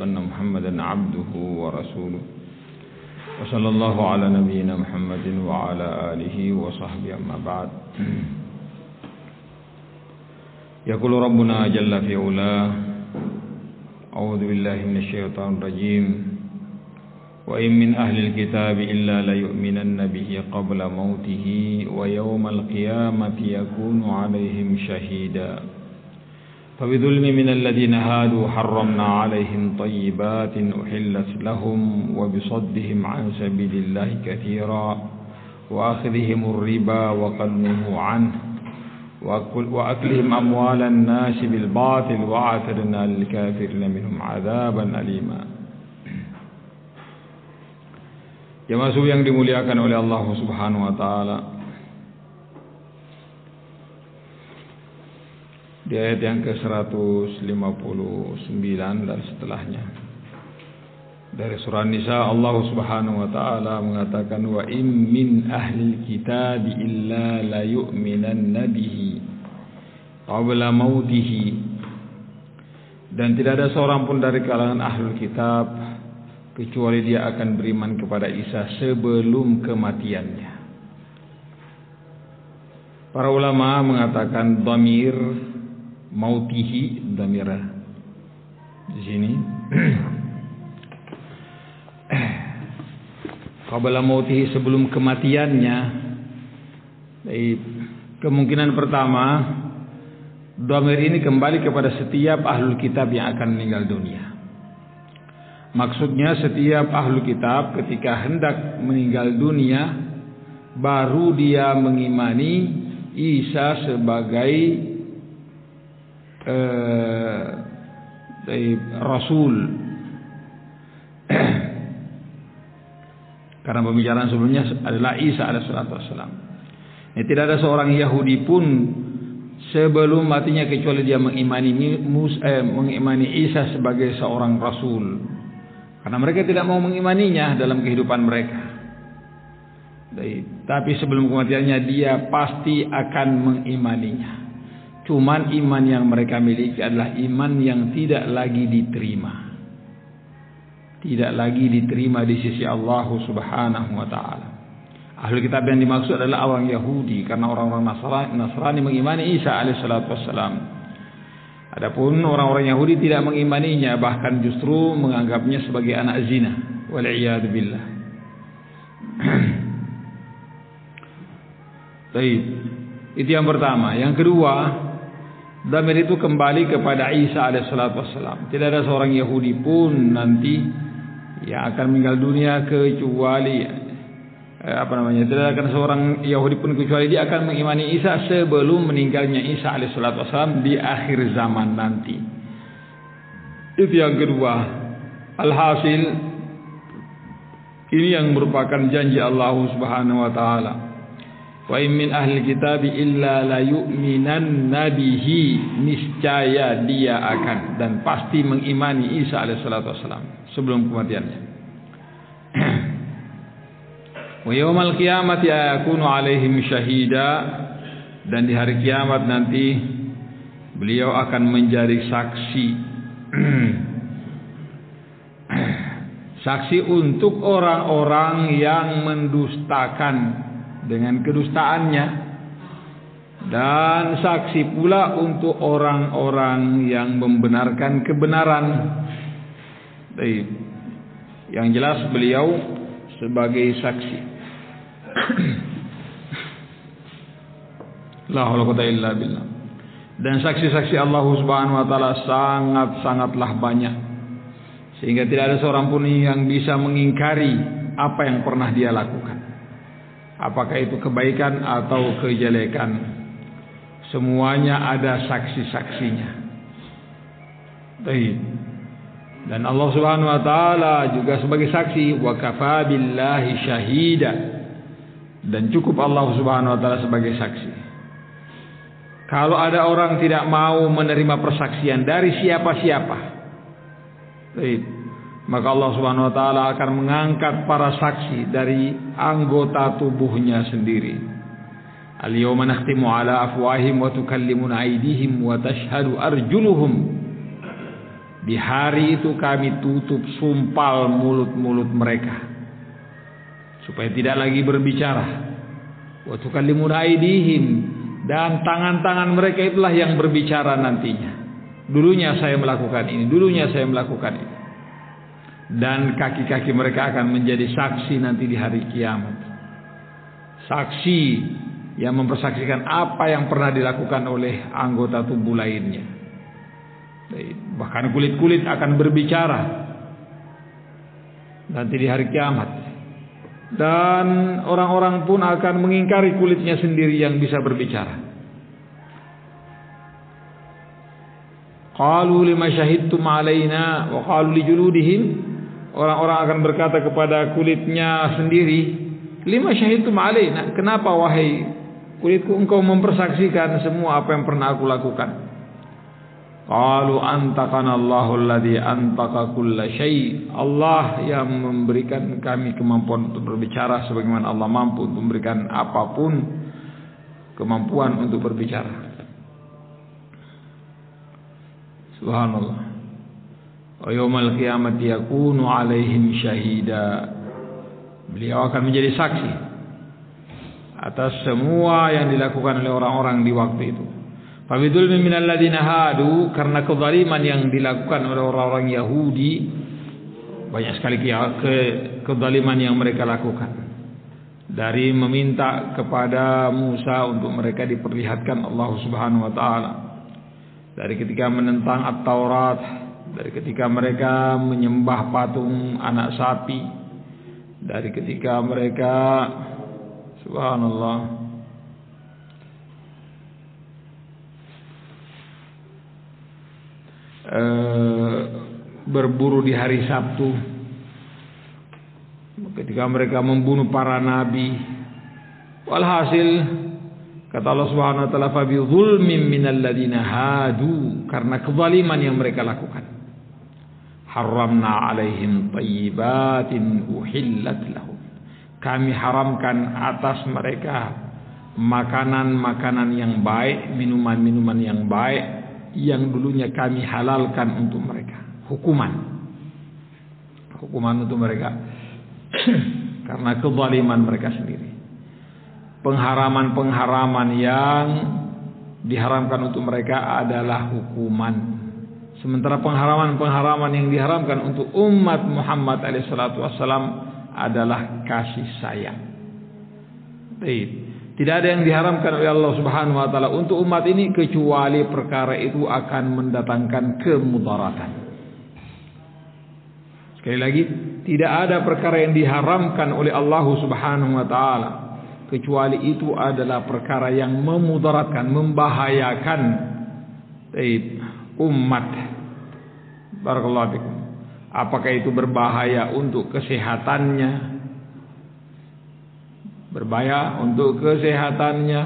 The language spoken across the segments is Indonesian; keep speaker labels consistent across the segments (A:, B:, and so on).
A: أن محمدا عبده ورسوله وصلى الله على نبينا محمد وعلى آله وصحبه أما بعد. يقول ربنا جل في علاه أعوذ بالله من الشيطان الرجيم وإن من أهل الكتاب إلا ليؤمنن به قبل موته ويوم القيامة يكون عليهم شهيدا فبظلم من الذين هادوا حرمنا عليهم طيبات أحلت لهم وبصدهم عن سبيل الله كثيرا وأخذهم الربا وقد نهوا عنه وأكلهم أموال الناس بالباطل وأعتدنا للكافرين منهم عذابا أليما. Jemaah yang dimuliakan oleh Allah Subhanahu wa taala. Di ayat yang ke-159 dan setelahnya dari surah Nisa, Allah Subhanahu wa taala mengatakan wa in min ahlil kitab illa la yu'minanna bihi qabla mautihi, dan tidak ada seorang pun dari kalangan ahlul kitab kecuali dia akan beriman kepada Isa sebelum kematiannya. Para ulama mengatakan dhamir mautihi, dhamira di sini qabla mautihi, sebelum kematiannya. Kemungkinan pertama, dhamir ini kembali kepada setiap ahlul kitab yang akan meninggal dunia. Maksudnya setiap ahlul kitab ketika hendak meninggal dunia baru dia mengimani Isa sebagai Rasul. Karena pembicaraan sebelumnya adalah Isa alaihissalam. Tidak ada seorang Yahudi pun sebelum matinya kecuali dia mengimani Isa sebagai seorang Rasul. Karena mereka tidak mau mengimaninya dalam kehidupan mereka. Tapi sebelum kematiannya dia pasti akan mengimaninya. Cuman iman yang mereka miliki adalah iman yang tidak lagi diterima. Tidak lagi diterima di sisi Allah Subhanahu wa taala. Ahlul kitab yang dimaksud adalah orang Yahudi, karena orang-orang Nasrani mengimani Isa alaihissalatu wassalam. Adapun orang-orang Yahudi tidak mengimaninya, bahkan justru menganggapnya sebagai anak zina. Wal'iyadu billah. Baik, itu yang pertama. Yang kedua, dhamir itu kembali kepada Isa alaihissalatu wassalam. Tidak ada seorang Yahudi pun nanti yang akan meninggal dunia kecuali tidak akan seorang Yahudi pun kecuali dia akan mengimani Isa sebelum meninggalnya Isa alaihissalatu wassalam di akhir zaman nanti. Itu yang kedua. Alhasil ini yang merupakan janji Allah Subhanahu wa taala. Wa in min ahli kitab illa la yu'minanna bihi, niscaya dia akan dan pasti mengimani Isa alaihissalatu wassalam sebelum kematiannya. Wa yaumal qiyamati yakunu alaihim syahida, dan di hari kiamat nanti beliau akan menjadi saksi. Saksi untuk orang-orang yang mendustakan dengan kedustaannya, dan saksi pula untuk orang-orang yang membenarkan kebenaran. Baik. Yang jelas beliau sebagai saksi. La haula wala quwwata illa billah. Dan saksi-saksi Allah Subhanahu wa taala sangat-sangatlah banyak, sehingga tidak ada seorang pun yang bisa mengingkari apa yang pernah dia lakukan, apakah itu kebaikan atau kejelekan. Semuanya ada saksi-saksinya. Baik. Dan Allah Subhanahu wa taala juga sebagai saksi, wa kafa billahi syahida, dan cukup Allah Subhanahu wa taala sebagai saksi. Kalau ada orang tidak mau menerima persaksian dari siapa-siapa, maka Allah Subhanahu wa taala akan mengangkat para saksi dari anggota tubuhnya sendiri. Al-yawma nakhtimu ala afwahihim wa tukallimuna aydihim wa tashhadu arjuluhum Di hari itu kami tutup sumpal mulut-mulut mereka supaya tidak lagi berbicara. Wa tukallimuna aydihim, dan tangan-tangan mereka itulah yang berbicara nantinya. Dulunya saya melakukan ini, dulunya saya melakukan ini. Dan kaki-kaki mereka akan menjadi saksi nanti di hari kiamat. Saksi yang mempersaksikan apa yang pernah dilakukan oleh anggota tubuh lainnya. Bahkan kulit-kulit akan berbicara nanti di hari kiamat. Dan orang-orang pun akan mengingkari kulitnya sendiri yang bisa berbicara. Qalu lima syahidtum alaina wa qalu li juludihim. Orang-orang akan berkata kepada kulitnya sendiri, lima syahidtum alaina, kenapa wahai kulitku engkau mempersaksikan semua apa yang pernah aku lakukan? Qalu antaqana Allahu alladhi antaqa kulla syai'. Allah yang memberikan kami kemampuan untuk berbicara sebagaimana Allah mampu untuk memberikan apapun kemampuan untuk berbicara. Subhanallah. Wa yaumal qiyamati yakunu 'alaihim syahida. Beliau akan menjadi saksi atas semua yang dilakukan oleh orang-orang di waktu itu. Fabidulmin minal ladzina hadu, karena kezaliman yang dilakukan oleh orang-orang Yahudi, banyak sekali kezaliman yang mereka lakukan. Dari meminta kepada Musa untuk mereka diperlihatkan Allah Subhanahu wa taala. Dari ketika menentang At-Taurat, dari ketika mereka menyembah patung anak sapi, dari ketika mereka subhanallah berburu di hari Sabtu, ketika mereka membunuh para nabi. Walhasil kata Allah Subhanahu wa taala, fa bi dzulmin minal ladzina hadu, karena kezaliman yang mereka lakukan, haramna alaihim thayyibatin uhillat lahum, kami haramkan atas mereka makanan-makanan yang baik, minuman-minuman yang baik yang dulunya kami halalkan untuk mereka. Hukuman untuk mereka karena kezaliman mereka sendiri. Pengharaman yang diharamkan untuk mereka adalah hukuman, sementara pengharaman yang diharamkan untuk umat Muhammad SAW adalah kasih sayang. Tidak ada yang diharamkan oleh Allah Subhanahu wa taala untuk umat ini kecuali perkara itu akan mendatangkan kemudaratan. Sekali lagi, tidak ada perkara yang diharamkan oleh Allah Subhanahu wa taala kecuali itu adalah perkara yang memudaratkan, membahayakan umat. Barakallahu fikum. Apakah itu berbahaya untuk kesehatannya? Berbahaya untuk kesehatannya,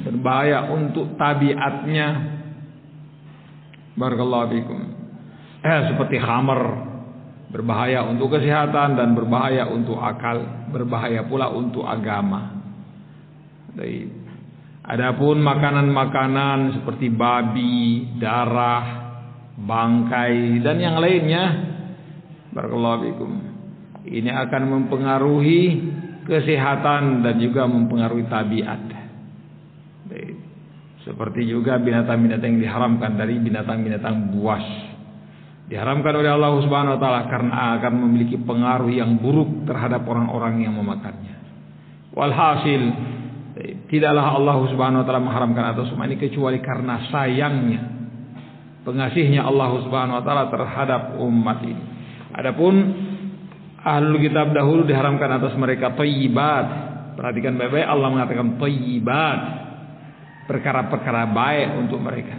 A: berbahaya untuk tabiatnya. Barakallahu fikum. Seperti khamr, berbahaya untuk kesehatan dan berbahaya untuk akal, berbahaya pula untuk agama. Adapun makanan-makanan seperti babi, darah, bangkai dan yang lainnya, barakallahu fikum, ini akan mempengaruhi kesehatan dan juga mempengaruhi tabiat. Seperti juga binatang-binatang yang diharamkan dari binatang-binatang buas, diharamkan oleh Allah Subhanahu wa taala karena akan memiliki pengaruh yang buruk terhadap orang-orang yang memakannya. Walhasil, tidaklah Allah Subhanahu wa taala mengharamkan atas semua ini kecuali karena sayangnya, pengasihnya Allah Subhanahu wa taala terhadap umat ini. Adapun Ahlul kitab dahulu diharamkan atas mereka thayyibat. Perhatikan baik-baik, Allah mengatakan thayyibat, perkara-perkara baik untuk mereka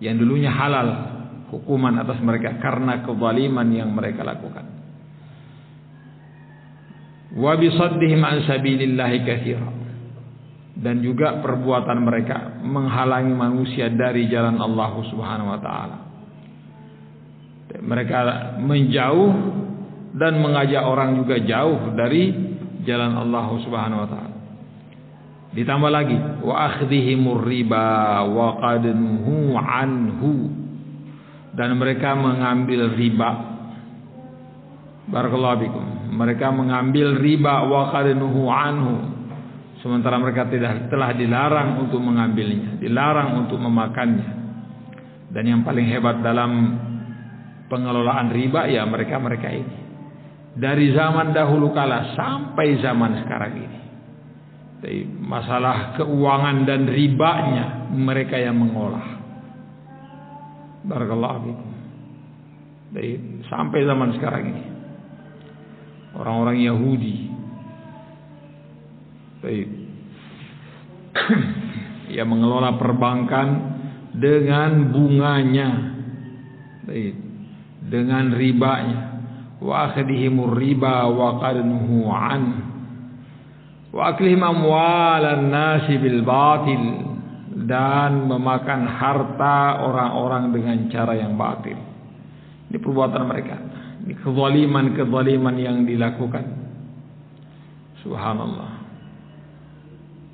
A: yang dulunya halal, hukuman atas mereka karena kezaliman yang mereka lakukan. Wa bisaddihim an sabilillahi katsira, dan juga perbuatan mereka menghalangi manusia dari jalan Allah Subhanahu wa taala. Mereka menjauh dan mengajak orang juga jauh dari jalan Allah Subhanahu wa taala. Ditambah lagi wa akhdhihimur riba wa qad nuhu anhu, dan mereka mengambil riba. Barakallahu fikum. Mereka mengambil riba wa qad nuhu anhu, sementara mereka telah dilarang untuk mengambilnya, dilarang untuk memakannya. Dan yang paling hebat dalam pengelolaan riba ya mereka-mereka ini. Dari zaman dahulu kala sampai zaman sekarang ini. Jadi, masalah keuangan dan ribanya mereka yang mengolah. Barakallahu fikum. Jadi, sampai zaman sekarang ini orang-orang Yahudi yang mengelola perbankan dengan bunganya, dengan ribanya, wa akhdihimur riba wa qad nuhu an wa aklihim amwalan nasi bil batil, dan memakan harta orang-orang dengan cara yang batil. Ini perbuatan mereka, ini kezaliman yang dilakukan. Subhanallah.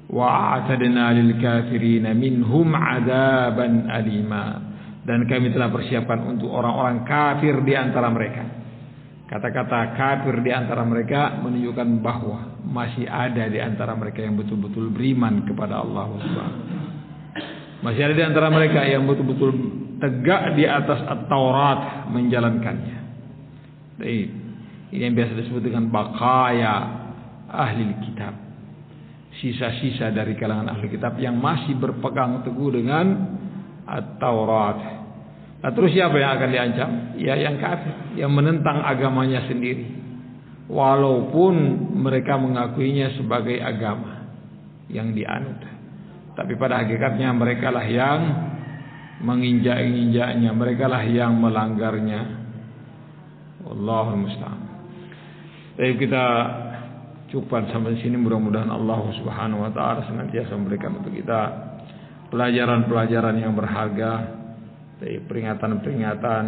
A: Wa a'tadna lil kafirin minhum 'adzaban alima, dan kami telah persiapkan untuk orang-orang kafir di antara mereka. Kata-kata kafir di antara mereka menunjukkan bahwa masih ada di antara mereka yang betul-betul beriman kepada Allah Subhanahu. Masih ada di antara mereka yang betul-betul tegak di atas At-Taurat menjalankannya. Baik. Ini yang biasa disebut dengan baqaya ahli kitab. Sisa-sisa dari kalangan ahli kitab yang masih berpegang teguh dengan At-Taurat. Nah, terus siapa yang akan diancam? Ya yang kafir, yang menentang agamanya sendiri. Walaupun mereka mengakuinya sebagai agama yang dianut. Tapi pada hakikatnya merekalah yang menginjak-injaknya, merekalah yang melanggarnya. Wallahul musta'an. Baik, kita cukupkan sampai sini. Mudah-mudahan Allah Subhanahu wa taala senantiasa memberikan untuk kita pelajaran-pelajaran yang berharga, dari peringatan-peringatan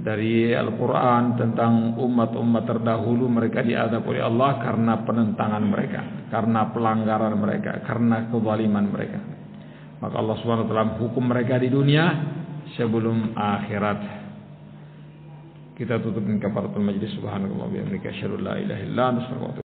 A: dari Al-Quran tentang umat-umat terdahulu. Mereka diazab oleh Allah karena penentangan mereka, karena pelanggaran mereka, karena kezaliman mereka. Maka Allah Subhanahu wa taala hukum mereka di dunia sebelum akhirat. Kita tutup dengan kafaratul majlis. Subhanallah wa bihamdihi asyhadu an la ilaha illa anta astaghfiruka